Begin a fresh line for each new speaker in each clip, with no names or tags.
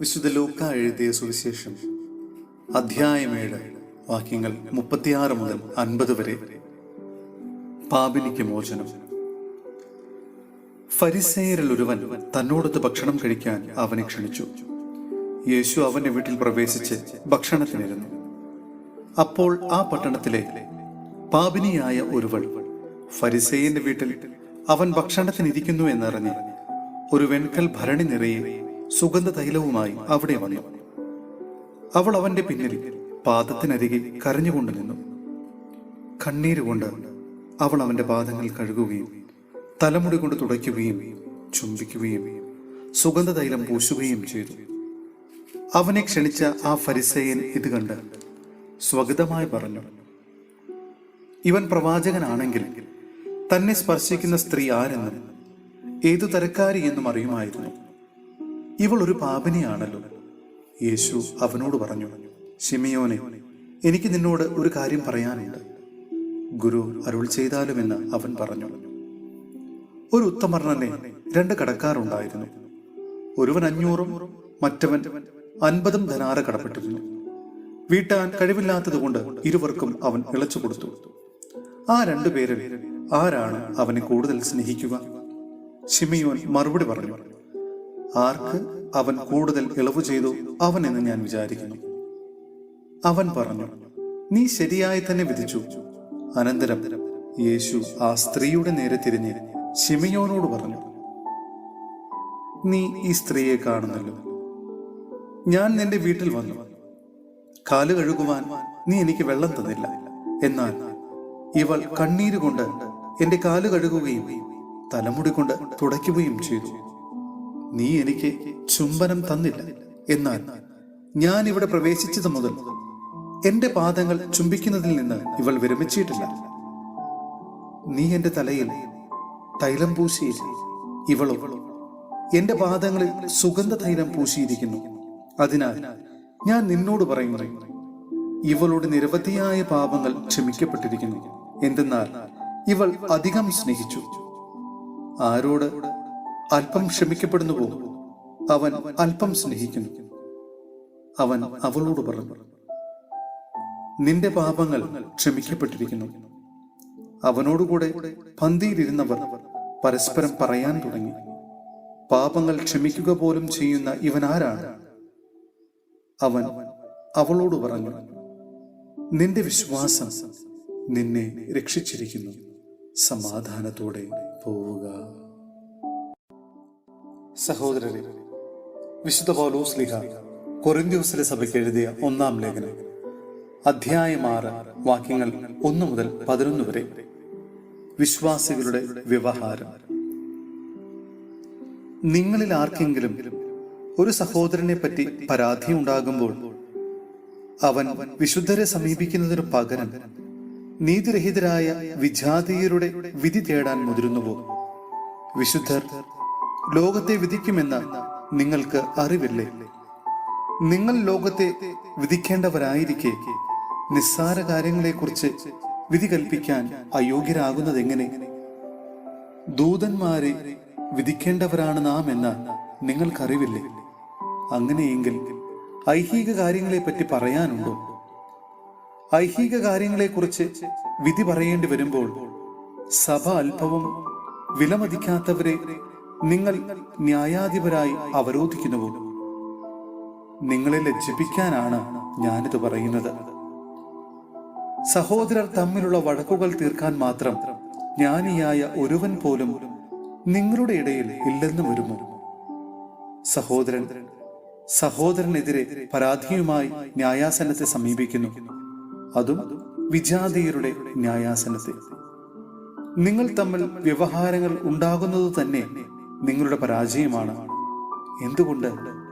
വിശുദ്ധ ലൂക്ക എഴുതിയ സുവിശേഷം അധ്യായം 7 വാക്യങ്ങൾ 36 മുതൽ 50 വരെ. പാപിനിക്ക് മോചനം. ഫരിസേയരിൽ ഒരുവൻ തന്നോടൊത്ത് ഭക്ഷണം കഴിക്കാൻ അവനെ ക്ഷണിച്ചു. യേശു അവന്റെ വീട്ടിൽ പ്രവേശിച്ച് ഭക്ഷണത്തിനിരുന്നു. അപ്പോൾ ആ പട്ടണത്തിലെ പാപിനിയായ ഒരുവൾ ഫരിസേയന്റെ വീട്ടിൽ അവൻ ഭക്ഷണത്തിനിരിക്കുന്നു എന്നറിഞ്ഞ് ഒരു വെൺകൽ ഭരണി നിറയെ സുഗന്ധ തൈലവുമായി അവിടെ വന്നു. അവൾ അവന്റെ പിന്നിൽ പാദത്തിനരികെ കരഞ്ഞുകൊണ്ട് നിന്നു. കണ്ണീരുകൊണ്ട് അവൾ അവന്റെ പാദങ്ങൾ കഴുകുകയും തലമുടി കൊണ്ട് തുടയ്ക്കുകയും ചുംബിക്കുകയും സുഗന്ധ തൈലം പൂശുകയും ചെയ്തു. അവനെ ക്ഷണിച്ച ആ ഫരിസേയൻ ഇത് കണ്ട് സ്വഗതമായി പറഞ്ഞു, ഇവൻ പ്രവാചകനാണെങ്കിൽ തന്നെ സ്പർശിക്കുന്ന സ്ത്രീ ആരെന്നും ഏതു തരക്കാരി എന്നും അറിയുമായിരുന്നു. ഇവൾ ഒരു പാപിനിയാണല്ലോ. യേശു അവനോട് പറഞ്ഞു, ശിമിയോനെ, എനിക്ക് നിന്നോട് ഒരു കാര്യം പറയാനുണ്ട്. ഗുരു അരുൾ ചെയ്താലുമെന്ന് അവൻ പറഞ്ഞു. ഒരു ഉത്തമർണനെ 2 കടക്കാരുണ്ടായിരുന്നു. ഒരുവൻ 500 മറ്റവൻ 50 ധനാര കടപ്പെട്ടിരുന്നു. വീട്ടാൻ കഴിവില്ലാത്തതുകൊണ്ട് ഇരുവർക്കും അവൻ ഇളച്ചു കൊടുത്തു. ആ 2 പേരിൽ ആരാണ് അവനെ കൂടുതൽ സ്നേഹിക്കുക? ശിമിയോൻ മറുപടി പറഞ്ഞു, ആർക്ക് അവൻ കൂടുതൽ ഇളവ് ചെയ്തു അവനെന്ന് ഞാൻ വിചാരിക്കുന്നു. അവൻ പറഞ്ഞു, നീ ശരിയായി തന്നെ വിധിച്ചു. അനന്തരം യേശു ആ സ്ത്രീയുടെ നേരെ തിരിഞ്ഞ് ശിമിയോനോട് പറഞ്ഞു, നീ ഈ സ്ത്രീയെ കാണുന്നല്ലോ. ഞാൻ നിന്റെ വീട്ടിൽ വന്നു. കാല് കഴുകുവാൻ നീ എനിക്ക് വെള്ളം തന്നില്ല. എന്നാൽ ഇവൾ കണ്ണീരുകൊണ്ട് എന്റെ കാല് കഴുകുകയും തലമുടി കൊണ്ട് തുടയ്ക്കുകയും ചെയ്തു. നീ എനിക്ക് ചുംബനം തന്നില്ല. എന്നാൽ ഞാൻ ഇവിടെ പ്രവേശിച്ചത് മുതൽ എന്റെ പാദങ്ങൾ ചുംബിക്കുന്നതിൽ നിന്ന് ഇവൾ വിരമിച്ചിട്ടില്ല. നീ എന്റെ തലയിൽ തൈലം പൂശിയില്ല. ഇവളോ എന്റെ പാദങ്ങളിൽ സുഗന്ധ തൈലം പൂശിയിരിക്കുന്നു. അതിനാൽ ഞാൻ നിന്നോട് പറയുന്നു, ഇവളുടെ നിരവധിയായ പാപങ്ങൾ ക്ഷമിക്കപ്പെട്ടിരിക്കുന്നു. എന്തെന്നാൽ ഇവൾ അധികം സ്നേഹിച്ചു. ആരോട് അല്പം ക്ഷമിക്കപ്പെടുന്നുവോ അവൻ അല്പം സ്നേഹിക്കുന്നു. അവൻ അവളോട് പറഞ്ഞു, നിന്റെ പാപങ്ങൾ ക്ഷമിക്കപ്പെട്ടിരിക്കുന്നു. അവനോടുകൂടെ പന്തിയിലിരുന്നവർ പരസ്പരം പറയാൻ തുടങ്ങി, പാപങ്ങൾ ക്ഷമിക്കുക പോലും ചെയ്യുന്ന ഇവൻ ആരാണ്? അവൻ അവളോട് പറഞ്ഞു, നിന്റെ വിശ്വാസം നിന്നെ രക്ഷിച്ചിരിക്കുന്നു. സമാധാനത്തോടെ പോവുക. സഹോദരരെ, വിശുദ്ധ പൗലോസ് ശ്ലീഹ കൊരിന്ത്യസിലെ സഭയ്ക്ക് എഴുതിയ 1-ാം ലേഖനം അധ്യായം 6 വാക്യങ്ങൾ 1 മുതൽ 11 വരെ. വിശ്വാസികളുടെ വ്യവഹാരം. നിങ്ങളിൽ ആർക്കെങ്കിലും ഒരു സഹോദരനെ പറ്റി പരാതി ഉണ്ടാകുമ്പോൾ അവൻ വിശുദ്ധരെ സമീപിക്കുന്നതിനു പകരം നീതിരഹിതരായ വിജാതീയരുടെ വിധി തേടാൻ മുതിരുന്നുവോ? വിശുദ്ധർ ലോകത്തെ വിധിക്കുമെന്ന് നിങ്ങൾക്ക് അറിവില്ലേ? നിങ്ങൾ ലോകത്തെ വിധിക്കേണ്ടവരായിരിക്കെ നിസ്സാര കാര്യങ്ങളെക്കുറിച്ച് വിധി കൽപ്പിക്കാൻ അയോഗ്യരാകുന്നതെങ്ങനെ? ദൂതന്മാരെ വിധിക്കേണ്ടവരാണ് നാം എന്ന് നിങ്ങൾക്കറിവില്ലേ? അങ്ങനെയെങ്കിൽ ഐഹിക കാര്യങ്ങളെപ്പറ്റി പറയാനുണ്ടോ? ഐഹിക കാര്യങ്ങളെക്കുറിച്ച് വിധി പറയേണ്ടി വരുമ്പോൾ സഭ അല്പവും വിലമതിക്കാത്തവരെ നിങ്ങൾ ന്യായാധിപരായി അവരോധിക്കുന്നുവോ? നിങ്ങളെ ലജ്ജിപ്പിക്കാനാണ് ഞാനിത് പറയുന്നത്. സഹോദരർ തമ്മിലുള്ള വഴക്കുകൾ തീർക്കാൻ മാത്രം ജ്ഞാനിയായ ഒരുവൻ പോലും നിങ്ങളുടെ ഇടയിൽ ഇല്ലെന്ന് വരുമോ? സഹോദരനെതിരെ പരാതിയുമായി ന്യായാസനത്തെ സമീപിക്കുന്നു, അതും വിജാതീയരുടെ ന്യായാസനത്തെ. നിങ്ങൾ തമ്മിൽ വ്യവഹാരങ്ങൾ ഉണ്ടാകുന്നത് തന്നെ നിങ്ങളുടെ പരാജയമാണ്. എന്തുകൊണ്ട്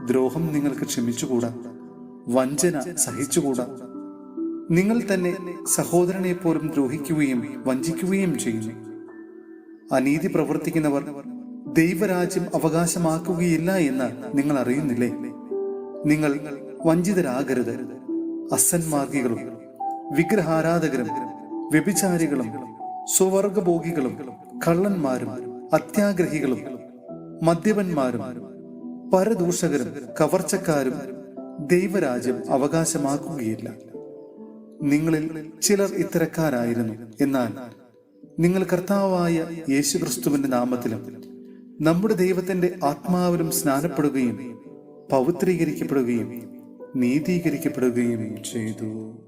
ദ്രോഹം നിങ്ങൾക്ക് ക്ഷമിച്ചുകൂടാ? വഞ്ചന സഹിച്ചുകൂടാ? നിങ്ങൾ തന്നെ സഹോദരനെ പോലും ദ്രോഹിക്കുകയും വഞ്ചിക്കുകയും ചെയ്യുന്നു. അനീതി പ്രവർത്തിക്കുന്നവർ ദൈവരാജ്യം അവകാശമാക്കുകയില്ല എന്ന് നിങ്ങൾ അറിയുന്നില്ലേ? നിങ്ങൾ വഞ്ചിതരാകരുത്. അസന്മാർഗികളും വിഗ്രഹാരാധകരും വ്യഭിചാരികളും സ്വവർഗഭോഗികളും കള്ളന്മാരും അത്യാഗ്രഹികളും മദ്യപന്മാരും പരദൂഷകരും കവർച്ചക്കാരും ദൈവരാജ്യം അവകാശമാക്കുകയില്ല. നിങ്ങളിൽ ചിലർ ഇത്തരക്കാരായിരുന്നു. എന്നാൽ നിങ്ങൾ കർത്താവായ യേശുക്രിസ്തുവിന്റെ നാമത്തിലും നമ്മുടെ ദൈവത്തിന്റെ ആത്മാവിലും സ്നാനപ്പെടുകയും പവിത്രീകരിക്കപ്പെടുകയും നീതീകരിക്കപ്പെടുകയും ചെയ്തു.